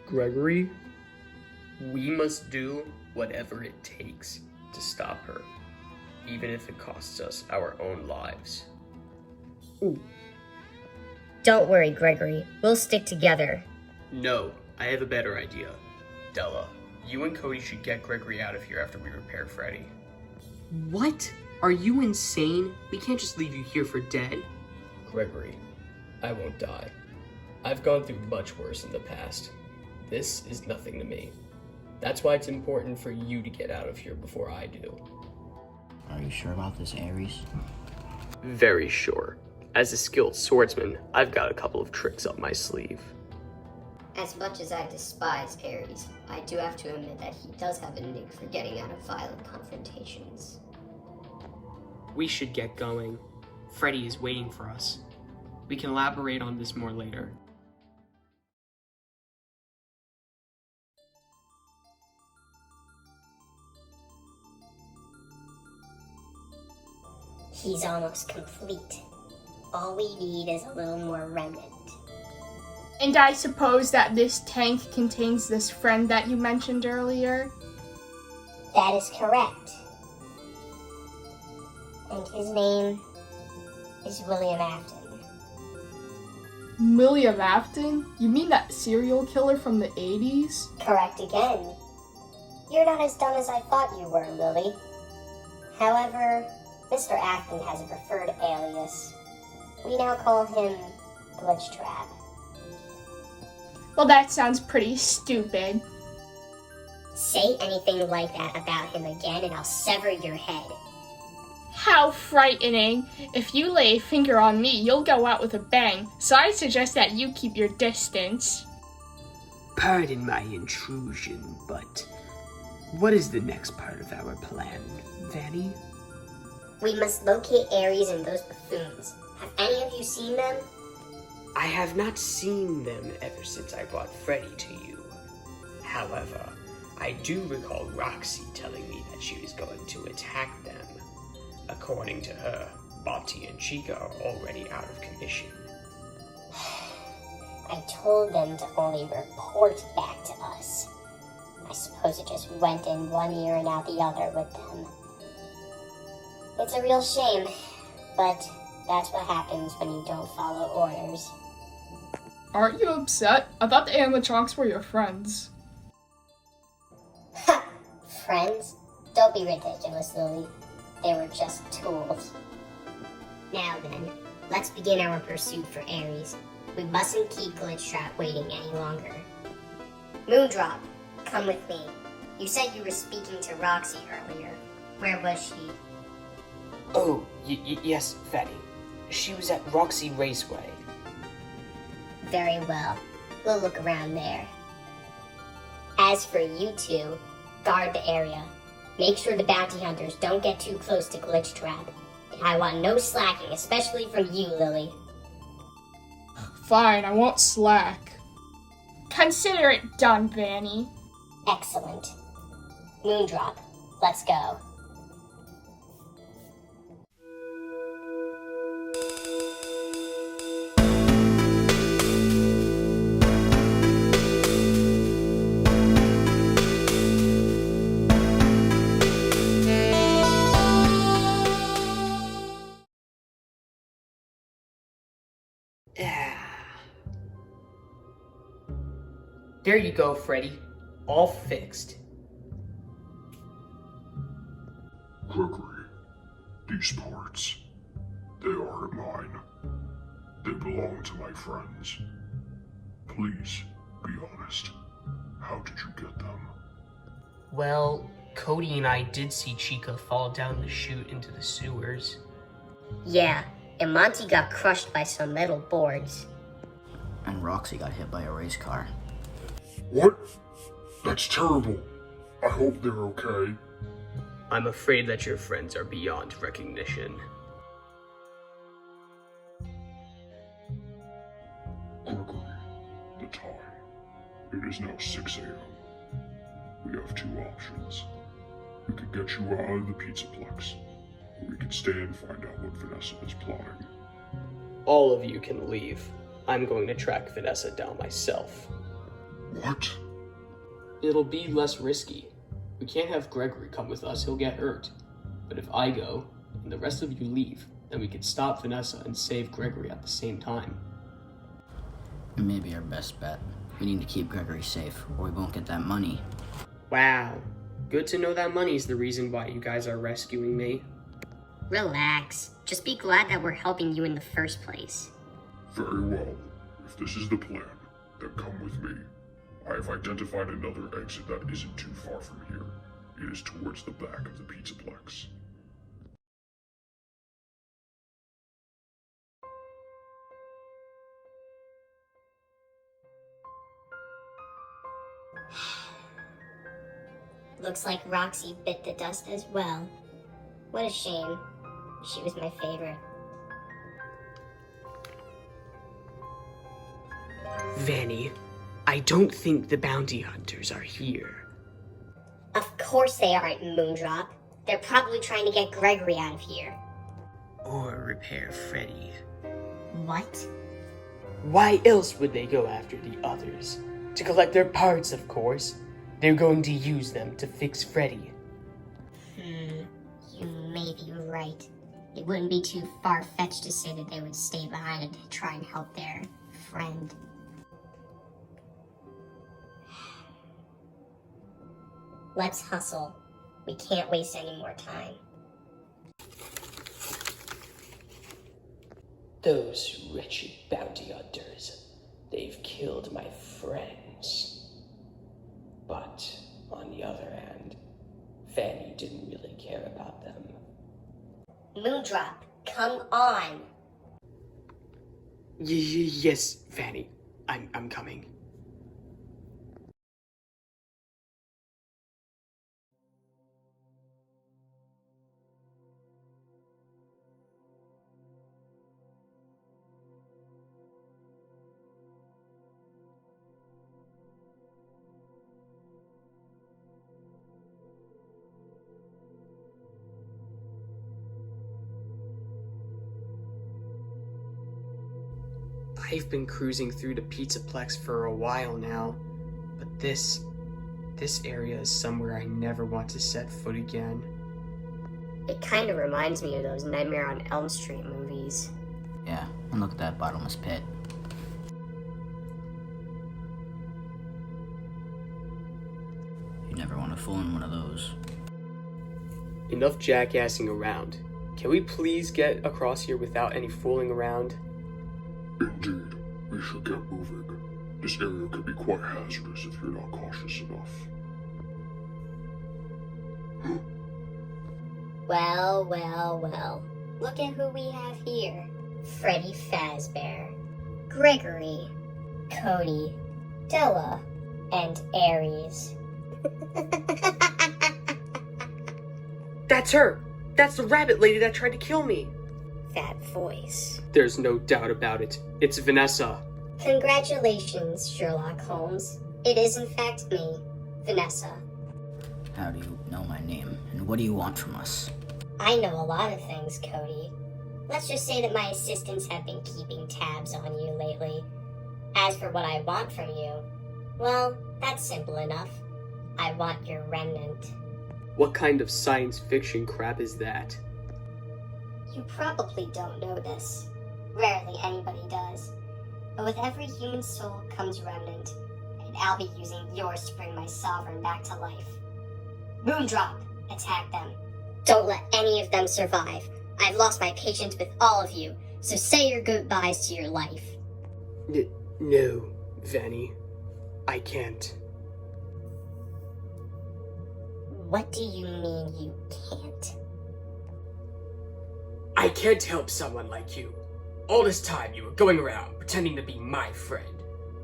Gregory, we must do whatever it takes to stop her, even if it costs us our own lives. Ooh. Don't worry, Gregory. We'll stick together. No, I have a better idea. Della, you and Cody should get Gregory out of here after we repair Freddy. What? Are you insane? We can't just leave you here for dead. Gregory, I won't die. I've gone through much worse in the past. This is nothing to me. That's why it's important for you to get out of here before I do. Are you sure about this, Ares? Very sure. As a skilled swordsman, I've got a couple of tricks up my sleeve. As much as I despise Ares, I do have to admit that he does have a knack for getting out of violent confrontations. We should get going. Freddy is waiting for us. We can elaborate on this more later. He's almost complete. All we need is a little more remnant. And I suppose that this tank contains this friend that you mentioned earlier? That is correct. And his name is William Afton. William Afton? You mean that serial killer from the 80s? Correct again. You're not as dumb as I thought you were, Lily. However, Mr. Afton has a preferred alias. We now call him Glitchtrap. Well, that sounds pretty stupid. Say anything like that about him again and I'll sever your head. How frightening. If you lay a finger on me, you'll go out with a bang, so I suggest that you keep your distance. Pardon my intrusion, but what is the next part of our plan, Vanny? We must locate Ares and those buffoons. Have any of you seen them? I have not seen them ever since I brought Freddy to you. However, I do recall Roxy telling me that she was going to attack them. According to her, Botti and Chica are already out of commission. I told them to only report back to us. I suppose it just went in one ear and out the other with them. It's a real shame, but that's what happens when you don't follow orders. Aren't you upset? I thought the animatronics were your friends. Ha! Friends? Don't be ridiculous, Lily. They were just tools. Now then, let's begin our pursuit for Ares. We mustn't keep Glitchtrap waiting any longer. Moondrop, come with me. You said you were speaking to Roxy earlier. Where was she? Oh, yes, Freddy. She was at Roxy Raceway. Very well. We'll look around there. As for you two, guard the area. Make sure the bounty hunters don't get too close to Glitchtrap. I want no slacking, especially from you, Lily. Fine, I won't slack. Consider it done, Vanny. Excellent. Moondrop, let's go. There you go, Freddy. All fixed. Gregory, these parts, they aren't mine. They belong to my friends. Please, be honest. How did you get them? Well, Cody and I did see Chica fall down the chute into the sewers. Yeah, and Monty got crushed by some metal boards. And Roxy got hit by a race car. What? That's terrible. I hope they're okay. I'm afraid that your friends are beyond recognition. Gregory, the time. It is now 6 a.m. We have two options. We could get you out of the Pizzaplex, or we could stay and find out what Vanessa is plotting. All of you can leave. I'm going to track Vanessa down myself. What? It'll be less risky. We can't have Gregory come with us, he'll get hurt. But if I go, and the rest of you leave, then we can stop Vanessa and save Gregory at the same time. It may be our best bet. We need to keep Gregory safe, or we won't get that money. Wow. Good to know that money's the reason why you guys are rescuing me. Relax. Just be glad that we're helping you in the first place. Very well. If this is the plan, then come with me. I have identified another exit that isn't too far from here. It is towards the back of the Pizzaplex. Looks like Roxy bit the dust as well. What a shame. She was my favorite. Vanny, I don't think the bounty hunters are here. Of course they aren't, Moondrop. They're probably trying to get Gregory out of here. Or repair Freddy. What? Why else would they go after the others? To collect their parts, of course. They're going to use them to fix Freddy. You may be right. It wouldn't be too far-fetched to say that they would stay behind to try and help their friend. Let's hustle. We can't waste any more time. Those wretched bounty hunters. They've killed my friends. But, on the other hand, Fanny didn't really care about them. Moondrop, come on! Yes, Fanny. I'm coming. I've been cruising through the Pizzaplex for a while now, but this area is somewhere I never want to set foot again. It kind of reminds me of those Nightmare on Elm Street movies. Yeah, and look at that bottomless pit. You never want to fall in one of those. Enough jackassing around. Can we please get across here without any fooling around? Indeed, we should get moving. This area could be quite hazardous if you're not cautious enough. Well. Look at who we have here. Freddy Fazbear, Gregory, Cody, Della, and Aries. That's her! That's the rabbit lady that tried to kill me! That voice. There's no doubt about it. It's Vanessa. Congratulations, Sherlock Holmes. It is in fact me, Vanessa. How do you know my name, and what do you want from us? I know a lot of things, Cody. Let's just say that my assistants have been keeping tabs on you lately. As for what I want from you, well, that's simple enough. I want your remnant. What kind of science fiction crap is that? You probably don't know this. Rarely anybody does. But with every human soul comes remnant, and I'll be using yours to bring my sovereign back to life. Moondrop, attack them. Don't let any of them survive. I've lost my patience with all of you, so say your goodbyes to your life. No, Vanny. I can't. What do you mean you can't? I can't help someone like you. All this time you were going around pretending to be my friend.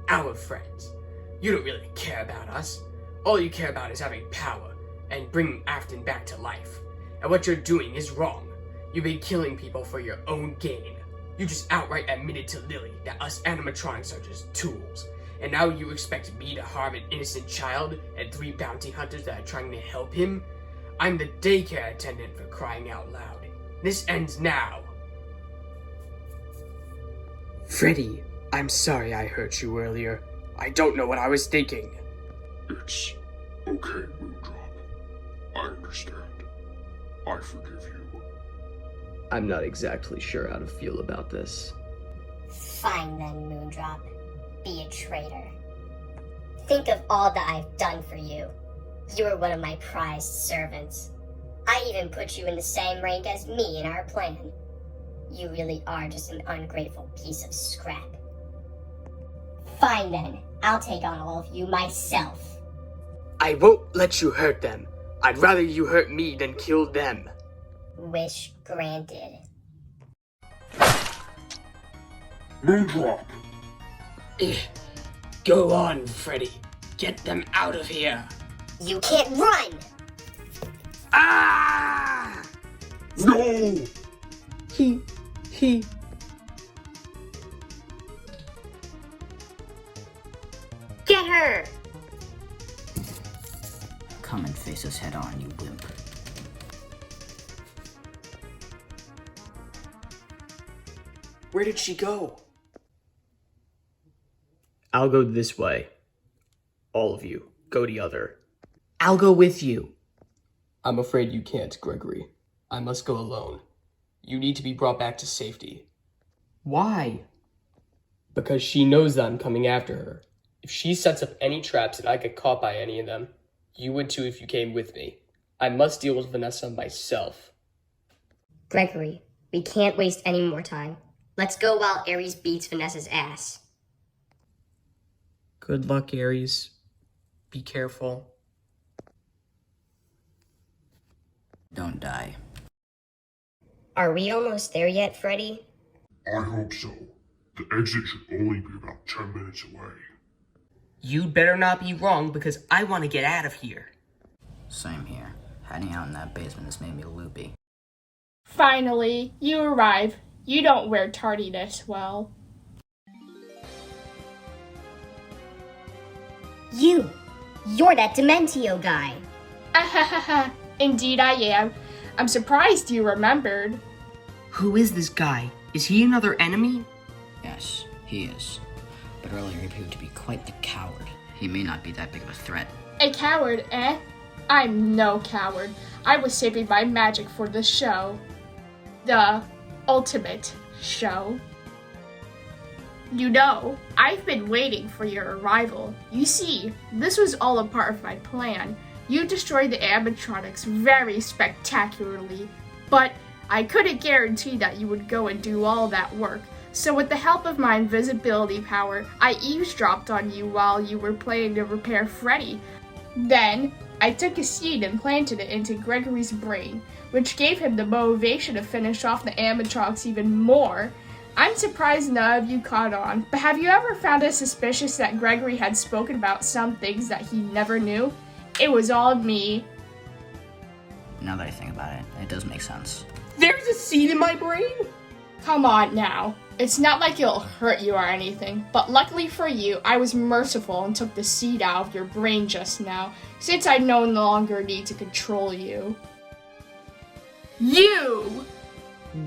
Our friends. You don't really care about us. All you care about is having power and bringing Afton back to life. And what you're doing is wrong. You've been killing people for your own gain. You just outright admitted to Lily that us animatronics are just tools. And now you expect me to harm an innocent child and 3 bounty hunters that are trying to help him? I'm the daycare attendant, for crying out loud. This ends now. Freddy, I'm sorry I hurt you earlier. I don't know what I was thinking. It's Okay, Moondrop. I understand. I forgive you. I'm not exactly sure how to feel about this. Fine then, Moondrop. Be a traitor. Think of all that I've done for you. You were one of my prized servants. I even put you in the same rank as me in our plan. You really are just an ungrateful piece of scrap. Fine then, I'll take on all of you myself. I won't let you hurt them. I'd rather you hurt me than kill them. Wish granted. Moondrop! Go on, Freddy. Get them out of here. You can't run! Ah! No! He. Get her! Come and face us head on, you wimp. Where did she go? I'll go this way. All of you, go the other. I'll go with you. I'm afraid you can't, Gregory. I must go alone. You need to be brought back to safety. Why? Because she knows that I'm coming after her. If she sets up any traps and I get caught by any of them, you would too if you came with me. I must deal with Vanessa myself. Gregory, we can't waste any more time. Let's go while Ares beats Vanessa's ass. Good luck, Ares. Be careful. Don't die. Are we almost there yet, Freddy? I hope so. The exit should only be about 10 minutes away. You'd better not be wrong because I want to get out of here. Same here. Hiding out in that basement has made me loopy. Finally, you arrive. You don't wear tardiness well. You're that Dementio guy. Ahahaha, indeed I am. I'm surprised you remembered. Who is this guy? Is he another enemy? Yes, he is. But earlier he proved to be quite the coward. He may not be that big of a threat. A coward, eh? I'm no coward. I was saving my magic for the show. The ultimate show. You know, I've been waiting for your arrival. You see, this was all a part of my plan. You destroyed the animatronics very spectacularly, but I couldn't guarantee that you would go and do all that work. So with the help of my invisibility power, I eavesdropped on you while you were planning to repair Freddy. Then, I took a seed and planted it into Gregory's brain, which gave him the motivation to finish off the animatronics even more. I'm surprised none of you caught on, but have you ever found it suspicious that Gregory had spoken about some things that he never knew? It was all me. Now that I think about it, it does make sense. There's a seed in my brain? Come on now. It's not like it'll hurt you or anything, but luckily for you, I was merciful and took the seed out of your brain just now, since I no longer need to control you. You!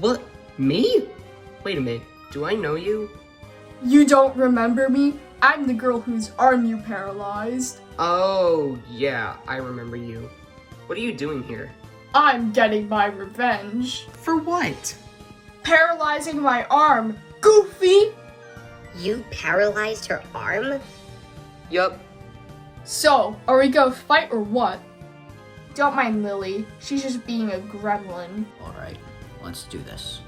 What? Me? Wait a minute. Do I know you? You don't remember me? I'm the girl whose arm you paralyzed. Oh, yeah, I remember you. What are you doing here? I'm getting my revenge. For what? Paralyzing my arm, Goofy! You paralyzed her arm? Yup. So, are we gonna fight or what? Don't mind Lily, she's just being a gremlin. Alright, let's do this.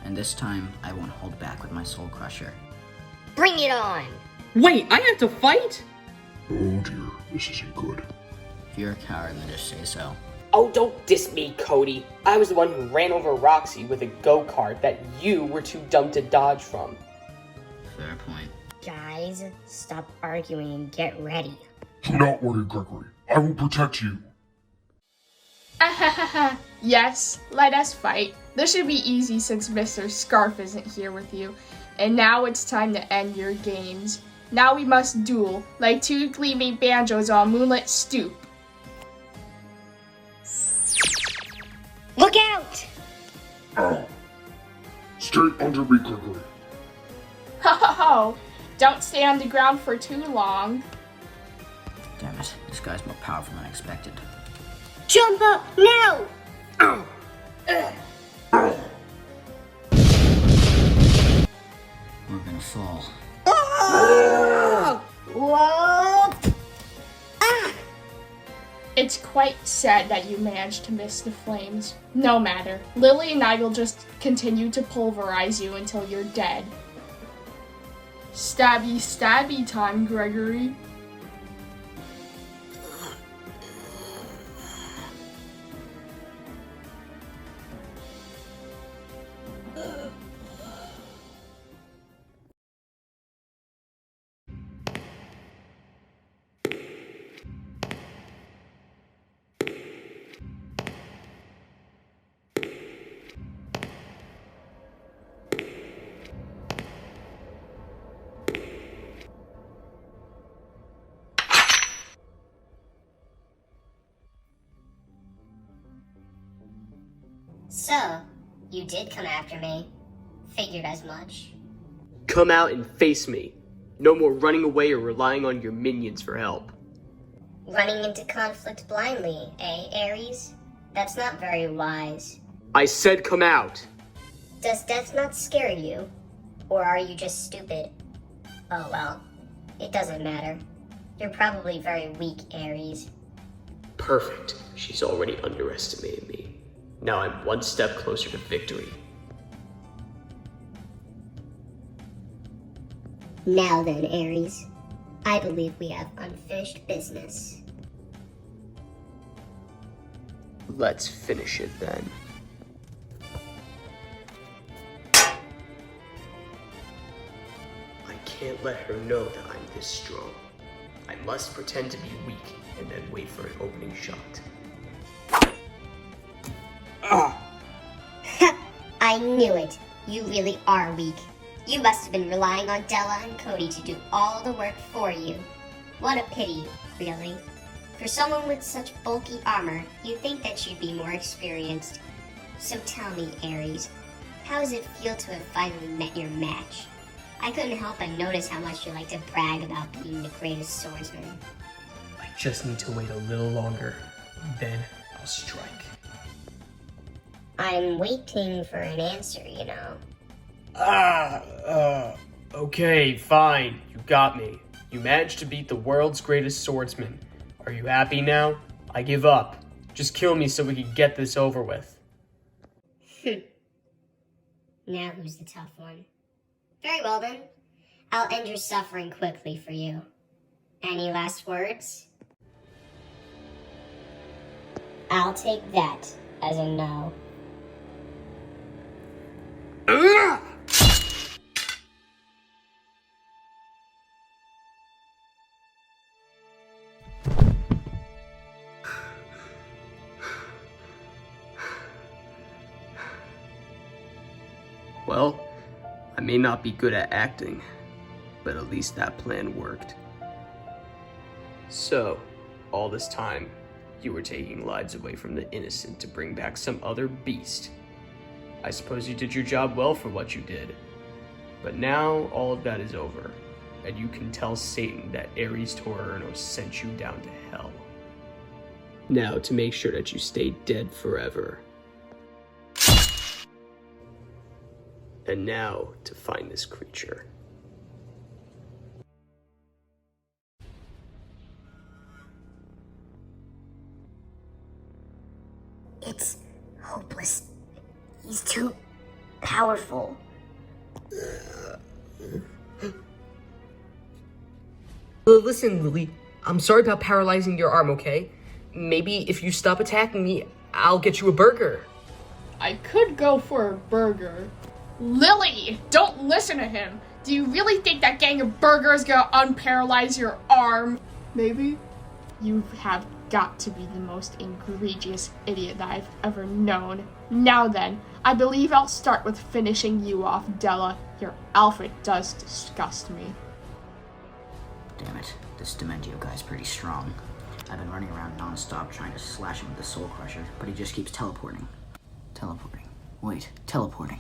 And this time, I won't hold back with my soul crusher. Bring it on! Wait, I have to fight? Oh dear, this isn't good. If you're a coward, then just say so. Oh, don't diss me, Cody. I was the one who ran over Roxy with a go-kart that you were too dumb to dodge from. Fair point. Guys, stop arguing and get ready. Do not worry, Gregory. I will protect you. Ahahaha, yes, let us fight. This should be easy since Mr. Scarf isn't here with you. And now it's time to end your games. Now we must duel, like two gleaming banjos on a moonlit stoop. Look out! Ow. Stay under me, Gregory. Ho ho ho! Don't stay on the ground for too long. Damn it, this guy's more powerful than expected. Jump up now! We're gonna fall. Whoa! It's quite sad that you managed to miss the flames. No matter. Lily and I will just continue to pulverize you until you're dead. Stabby stabby time, Gregory. So, you did come after me. Figured as much. Come out and face me. No more running away or relying on your minions for help. Running into conflict blindly, eh, Ares? That's not very wise. I said come out. Does death not scare you? Or are you just stupid? Oh well, it doesn't matter. You're probably very weak, Ares. Perfect. She's already underestimated me. Now I'm one step closer to victory. Now then, Ares. I believe we have unfinished business. Let's finish it then. I can't let her know that I'm this strong. I must pretend to be weak and then wait for an opening shot. I knew it. You really are weak. You must have been relying on Della and Cody to do all the work for you. What a pity, really. For someone with such bulky armor, you'd think that she'd be more experienced. So tell me, Ares, how does it feel to have finally met your match? I couldn't help but notice how much you like to brag about being the greatest swordsman. I just need to wait a little longer. Then I'll strike. I'm waiting for an answer, you know. Okay, fine. You got me. You managed to beat the world's greatest swordsman. Are you happy now? I give up. Just kill me so we can get this over with. Now who's the tough one? Very well then. I'll end your suffering quickly for you. Any last words? I'll take that as a no. Well, I may not be good at acting, but at least that plan worked. So, all this time, you were taking lives away from the innocent to bring back some other beast. I suppose you did your job well for what you did. But now, all of that is over, and you can tell Satan that Ares Torerno sent you down to hell. Now, to make sure that you stay dead forever. And now, to find this creature. It's hopeless. He's too powerful. Listen, Lily, I'm sorry about paralyzing your arm, okay? Maybe if you stop attacking me, I'll get you a burger. I could go for a burger. Lily, don't listen to him. Do you really think that gang of burgers gonna unparalyze your arm? Maybe. You have got to be the most egregious idiot that I've ever known. Now then, I believe I'll start with finishing you off, Della. Your outfit does disgust me. Damn it, this Dementio guy's pretty strong. I've been running around non-stop trying to slash him with the Soul Crusher, but he just keeps teleporting. Teleporting. Wait, teleporting.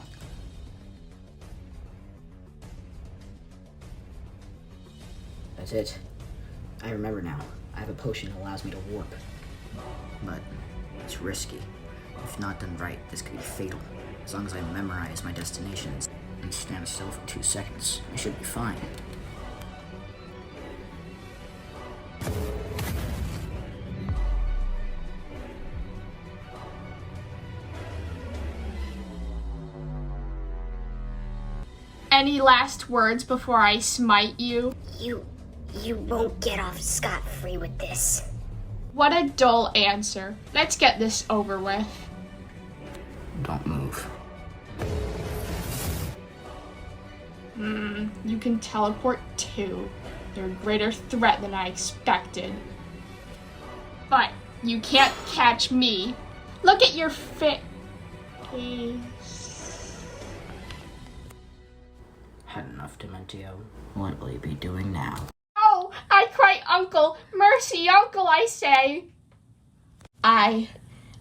That's it. I remember now. I have a potion that allows me to warp. But it's risky. If not done right, this could be fatal. As long as I memorize my destinations and stand still for 2 seconds, I should be fine. Any last words before I smite you? You won't get off scot-free with this. What a dull answer. Let's get this over with. Don't move. You can teleport too. You're a greater threat than I expected. But you can't catch me. Look at your face. Had enough, Dementio. What will you be doing now? Oh, I cry, Uncle. Mercy, Uncle, I say. I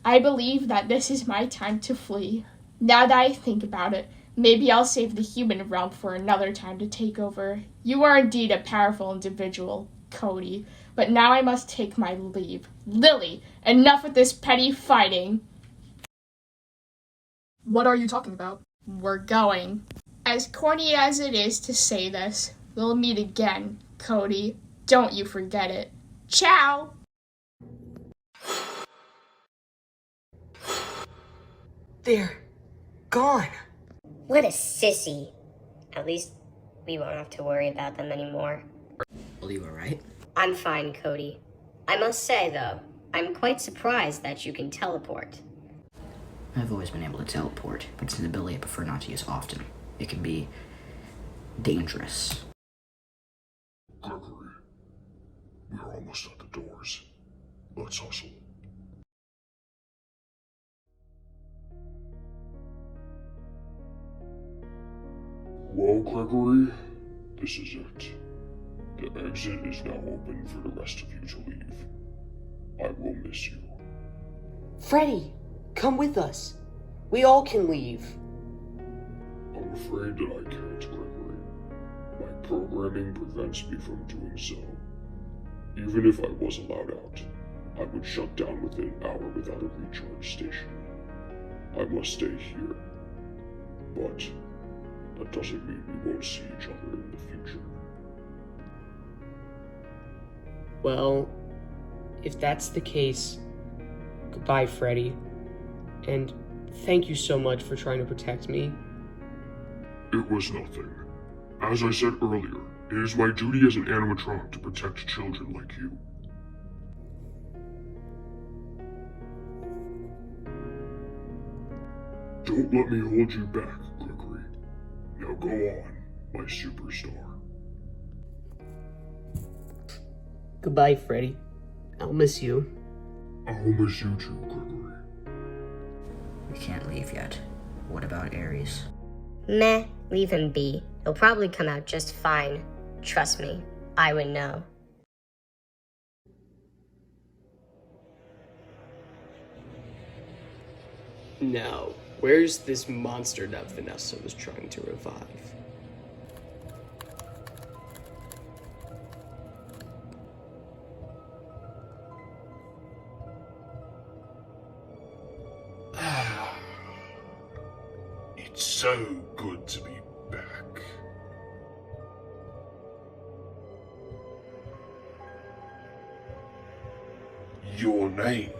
believe that this is my time to flee. Now that I think about it, maybe I'll save the human realm for another time to take over. You are indeed a powerful individual, Cody, but now I must take my leave. Lily, enough with this petty fighting. What are you talking about? We're going. As corny as it is to say this, we'll meet again, Cody. Don't you forget it. Ciao! They're gone. What a sissy. At least we won't have to worry about them anymore. Are you alright? I'm fine, Cody. I must say, though, I'm quite surprised that you can teleport. I've always been able to teleport, but it's an ability I prefer not to use often. It can be dangerous. Gregory, we're almost at the doors. Let's hustle. Well, Gregory, this is it. The exit is now open for the rest of you to leave. I will miss you. Freddy, come with us. We all can leave. I'm afraid that I can't, Gregory. My programming prevents me from doing so. Even if I was allowed out, I would shut down within an hour without a recharge station. I must stay here. But that doesn't mean we won't see each other in the future. Well, if that's the case, goodbye, Freddy. And thank you so much for trying to protect me. It was nothing. As I said earlier, it is my duty as an animatronic to protect children like you. Don't let me hold you back, Gregory. Now go on, my superstar. Goodbye, Freddy. I'll miss you. I'll miss you too, Gregory. We can't leave yet. What about Ares? Meh, leave him be. He'll probably come out just fine. Trust me, I would know. Now, where's this monster that Vanessa was trying to revive? It's so good to be back. Your name,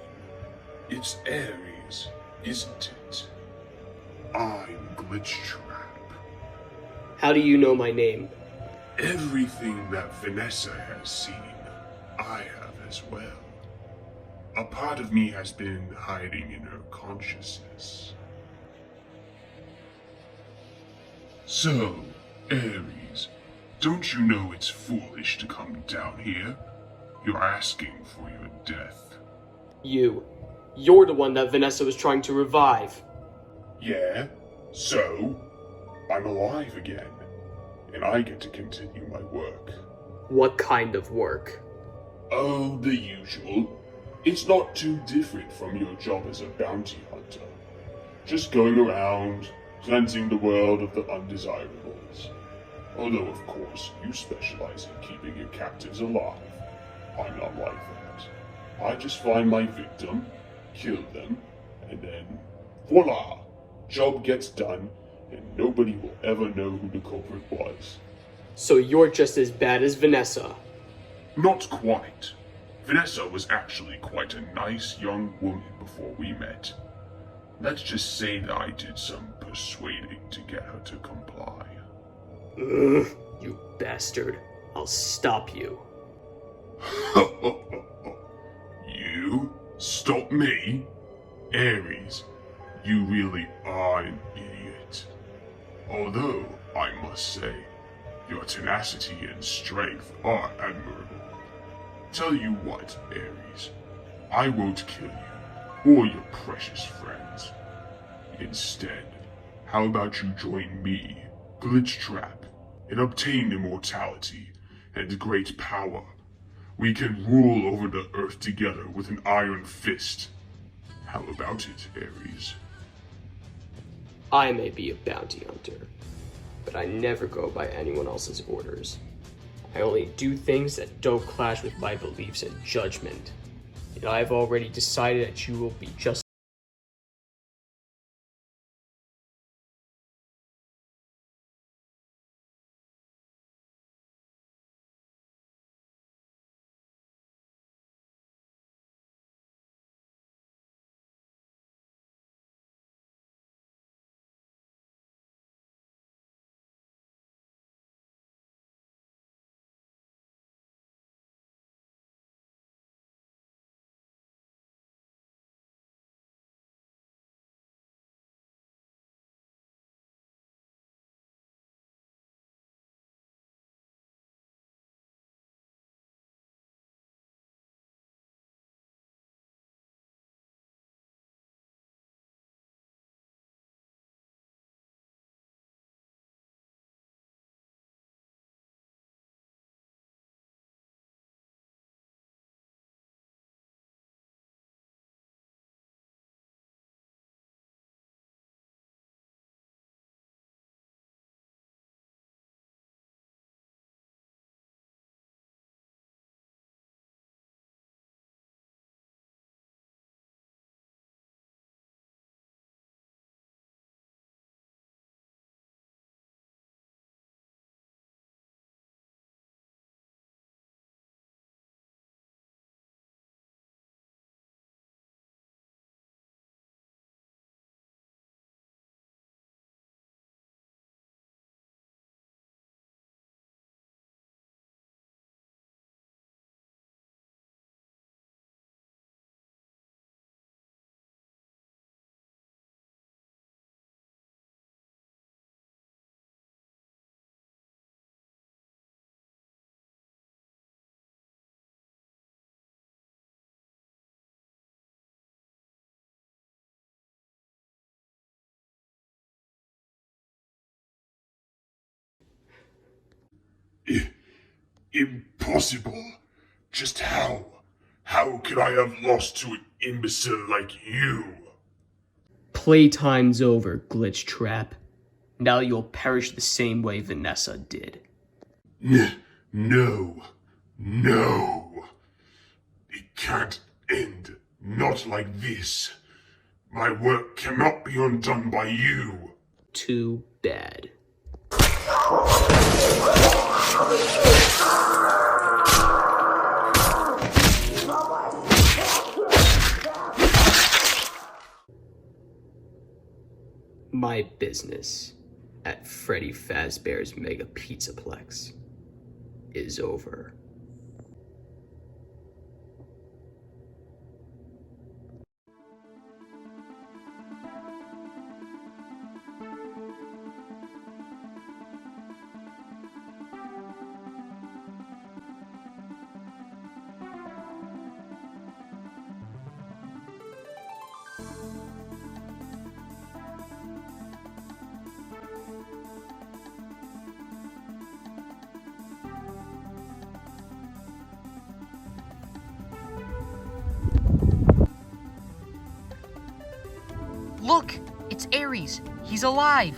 it's Ares, isn't it? I'm Glitchtrap. How do you know my name? Everything that Vanessa has seen, I have as well. A part of me has been hiding in her consciousness. So, Ares, don't you know it's foolish to come down here? You're asking for your death. You're the one that Vanessa was trying to revive. Yeah, so? I'm alive again, and I get to continue my work. What kind of work? Oh, the usual. It's not too different from your job as a bounty hunter. Just going around, cleansing the world of the undesirables. Although, of course, you specialize in keeping your captives alive. I'm not like that. I just find my victim, kill them, and then voila! Job gets done, and nobody will ever know who the culprit was. So you're just as bad as Vanessa. Not quite. Vanessa was actually quite a nice young woman before we met. Let's just say that I did some persuading to get her to comply. Ugh, you bastard. I'll stop you. You? Stop me? Ares, you really are an idiot. Although, I must say, your tenacity and strength are admirable. Tell you what, Ares, I won't kill you or your precious friends. Instead, how about you join me, Glitchtrap, and obtain immortality and great power? We can rule over the earth together with an iron fist. How about it, Ares? I may be a bounty hunter, but I never go by anyone else's orders. I only do things that don't clash with my beliefs and judgment. And I've already decided that you will be just Impossible? Just how? How could I have lost to an imbecile like you? playtime's over, Glitchtrap. Now you'll perish the same way Vanessa did. No. No. It can't end. Not like this. My work cannot be undone by you. Too bad. My business at Freddy Fazbear's Mega Pizzaplex is over. Look! It's Ares! He's alive!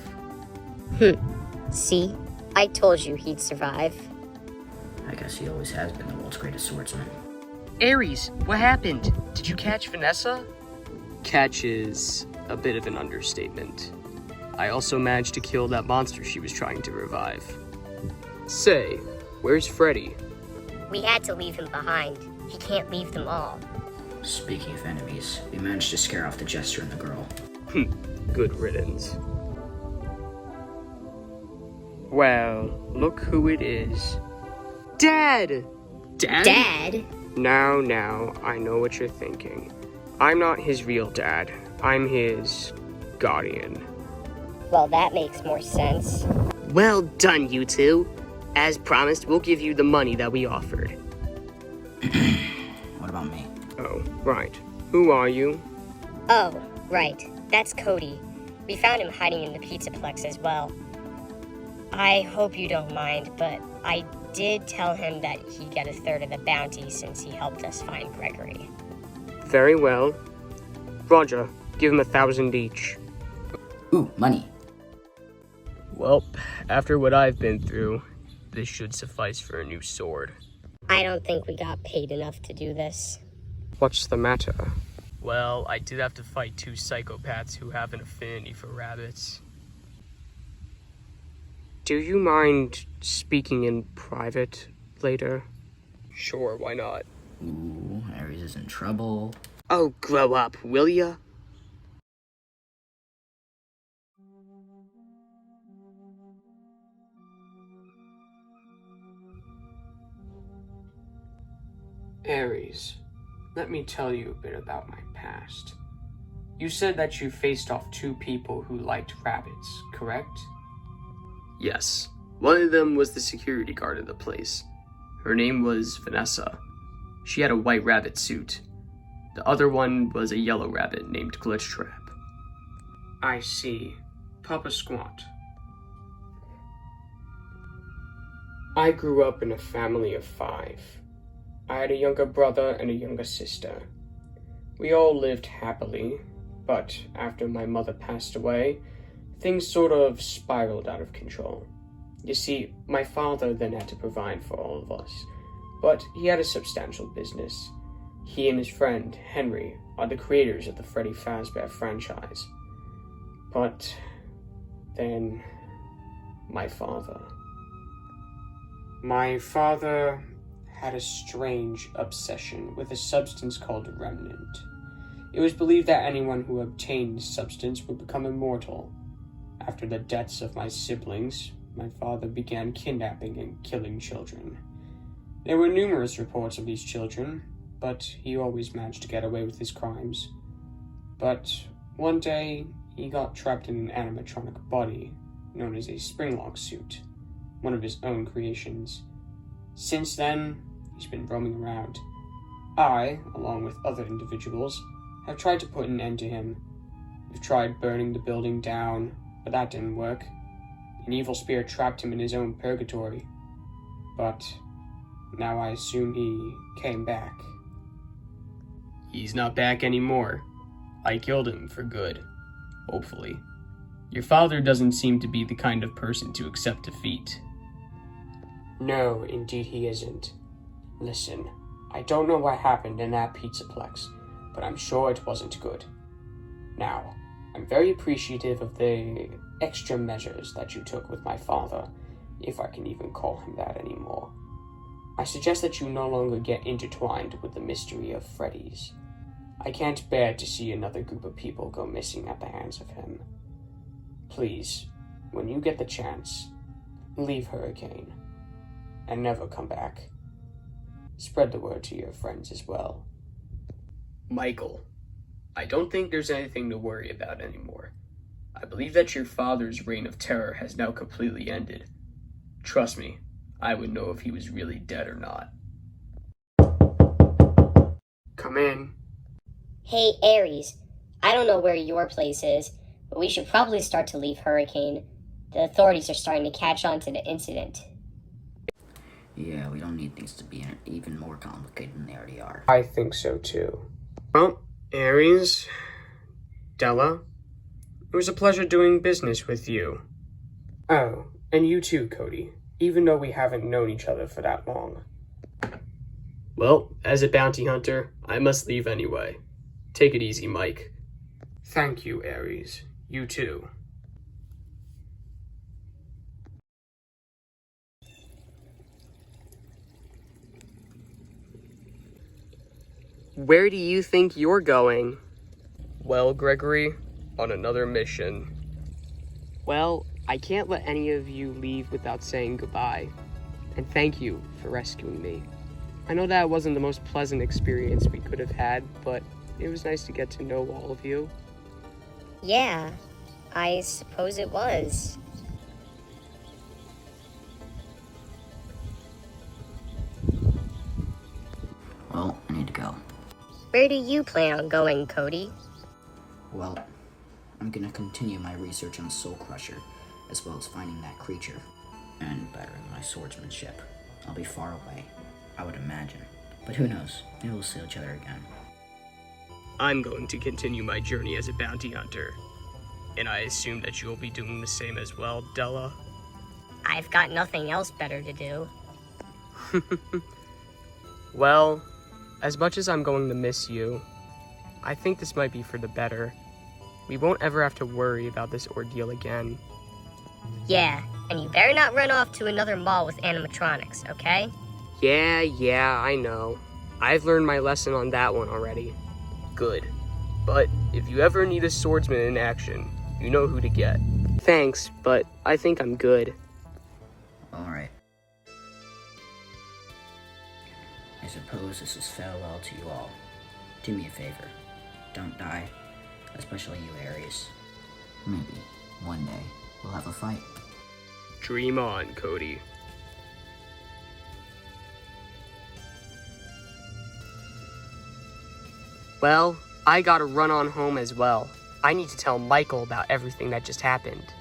See? I told you he'd survive. I guess he always has been the world's greatest swordsman. Aries, what happened? Did you catch Vanessa? Catch is a bit of an understatement. I also managed to kill that monster she was trying to revive. Say, where's Freddy? We had to leave him behind. He can't leave them all. Speaking of enemies, we managed to scare off the jester and the girl. Good riddance. Well, look who it is. Dad! Dad? Dad? Now, I know what you're thinking. I'm not his real dad. I'm his guardian. Well, that makes more sense. Well done, you two. As promised, we'll give you the money that we offered. What about me? Oh, right. Who are you? Oh, right. That's Cody. We found him hiding in the Pizzaplex as well. I hope you don't mind, but I did tell him that he'd get a third of the bounty since he helped us find Gregory. Very well. Roger, give him 1,000 each. Ooh, money. Well, after what I've been through, this should suffice for a new sword. I don't think we got paid enough to do this. What's the matter? Well, I did have to fight 2 psychopaths who have an affinity for rabbits. Do you mind speaking in private later? Sure, why not? Ooh, Aries is in trouble. Oh, grow up, will ya? Aries, let me tell you a bit about my past. You said that you faced off 2 people who liked rabbits, correct? Yes. One of them was the security guard of the place. Her name was Vanessa. She had a white rabbit suit. The other one was a yellow rabbit named Glitchtrap. I see. Papa Squat. I grew up in a family of 5. I had a younger brother and a younger sister. We all lived happily, but after my mother passed away, things sort of spiraled out of control. You see, my father then had to provide for all of us, but he had a substantial business. He and his friend, Henry, are the creators of the Freddy Fazbear franchise. But then, my father had a strange obsession with a substance called Remnant. It was believed that anyone who obtained the substance would become immortal. After the deaths of my siblings, my father began kidnapping and killing children. There were numerous reports of these children, but he always managed to get away with his crimes. But one day, he got trapped in an animatronic body known as a springlock suit, one of his own creations. Since then, he's been roaming around. I, along with other individuals, have tried to put an end to him. We've tried burning the building down, but that didn't work. An evil spirit trapped him in his own purgatory. But now I assume he came back. He's not back anymore. I killed him for good. Hopefully. Your father doesn't seem to be the kind of person to accept defeat. No, indeed he isn't. Listen, I don't know what happened in that Pizzaplex, but I'm sure it wasn't good. Now, I'm very appreciative of the extra measures that you took with my father, if I can even call him that anymore. I suggest that you no longer get intertwined with the mystery of Freddy's. I can't bear to see another group of people go missing at the hands of him. Please, when you get the chance, leave Hurricane, and never come back. Spread the word to your friends as well. Michael, I don't think there's anything to worry about anymore. I believe that your father's reign of terror has now completely ended. Trust me, I would know if he was really dead or not. Come in. Hey, Aries. I don't know where your place is, but we should probably start to leave Hurricane. The authorities are starting to catch on to the incident. Yeah, we don't need things to be even more complicated than they already are. I think so too. Well, Aries, Della, it was a pleasure doing business with you. Oh, and you too, Cody, even though we haven't known each other for that long. Well, as a bounty hunter, I must leave anyway. Take it easy, Mike. Thank you, Ares. You too. Where do you think you're going? Well, Gregory, on another mission. Well, I can't let any of you leave without saying goodbye. And thank you for rescuing me. I know that wasn't the most pleasant experience we could have had, but it was nice to get to know all of you. Yeah, I suppose it was. Well, I need to go. Where do you plan on going, Cody? Well, I'm gonna continue my research on Soul Crusher, as well as finding that creature, and bettering my swordsmanship. I'll be far away, I would imagine. But who knows, maybe we'll see each other again. I'm going to continue my journey as a bounty hunter. And I assume that you'll be doing the same as well, Della? I've got nothing else better to do. Well, as much as I'm going to miss you, I think this might be for the better. We won't ever have to worry about this ordeal again. Yeah, and you better not run off to another mall with animatronics, okay? Yeah, I know. I've learned my lesson on that one already. Good. But if you ever need a swordsman in action, you know who to get. Thanks, but I think I'm good. Alright. I suppose this is farewell to you all. Do me a favor. Don't die. Especially you, Ares. Maybe, one day, we'll have a fight. Dream on, Cody. Well, I gotta run on home as well. I need to tell Michael about everything that just happened.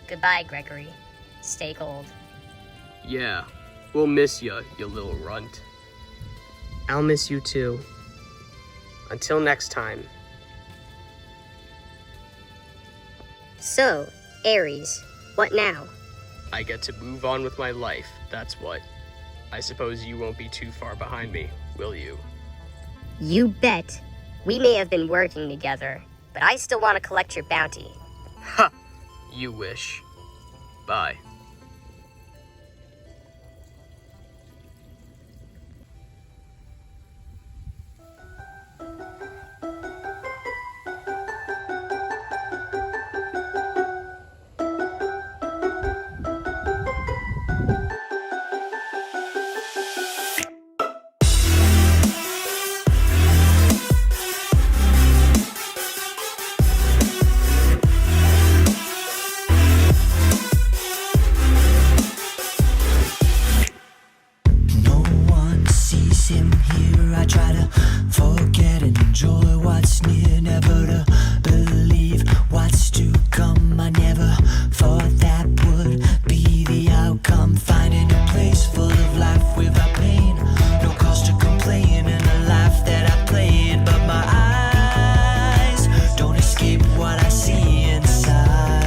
Goodbye, Gregory. Stay gold. Yeah, we'll miss you little runt. I'll miss you too. Until next time. So, Ares, what now? I get to move on with my life, that's what. I suppose you won't be too far behind me, will you? You bet. We may have been working together, but I still want to collect your bounty. Ha! You wish. Bye. No one sees him here. I try to forget and enjoy what's near, never to believe what's to come. I never thought that would be the outcome. Finding a place full of life without pain, no cause to complain, and a life that I played. But my eyes don't escape what I see inside.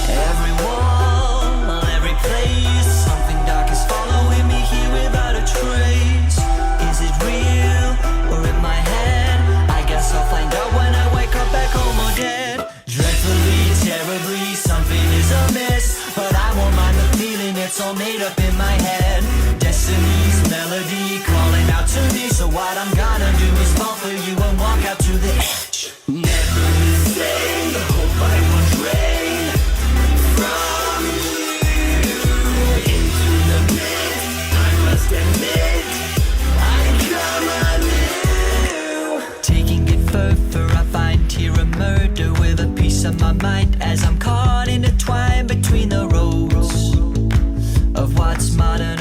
Every wall, every place, something dark is following me here without a trace. Is it real or in my head? I guess I'll find out when I wake up back home or dead. Dreadfully, terribly, something is amiss, but I won't mind the feeling, it's all made up in my head. Destiny's melody calling out to me, so what I'm gonna do is fall for you and walk out to the edge. Never the same, hope I won't stray from you into the pit. I must admit, I come anew. Taking it further, I find here a murder with a piece of my mind as I'm caught in a twine between the roads of what's modern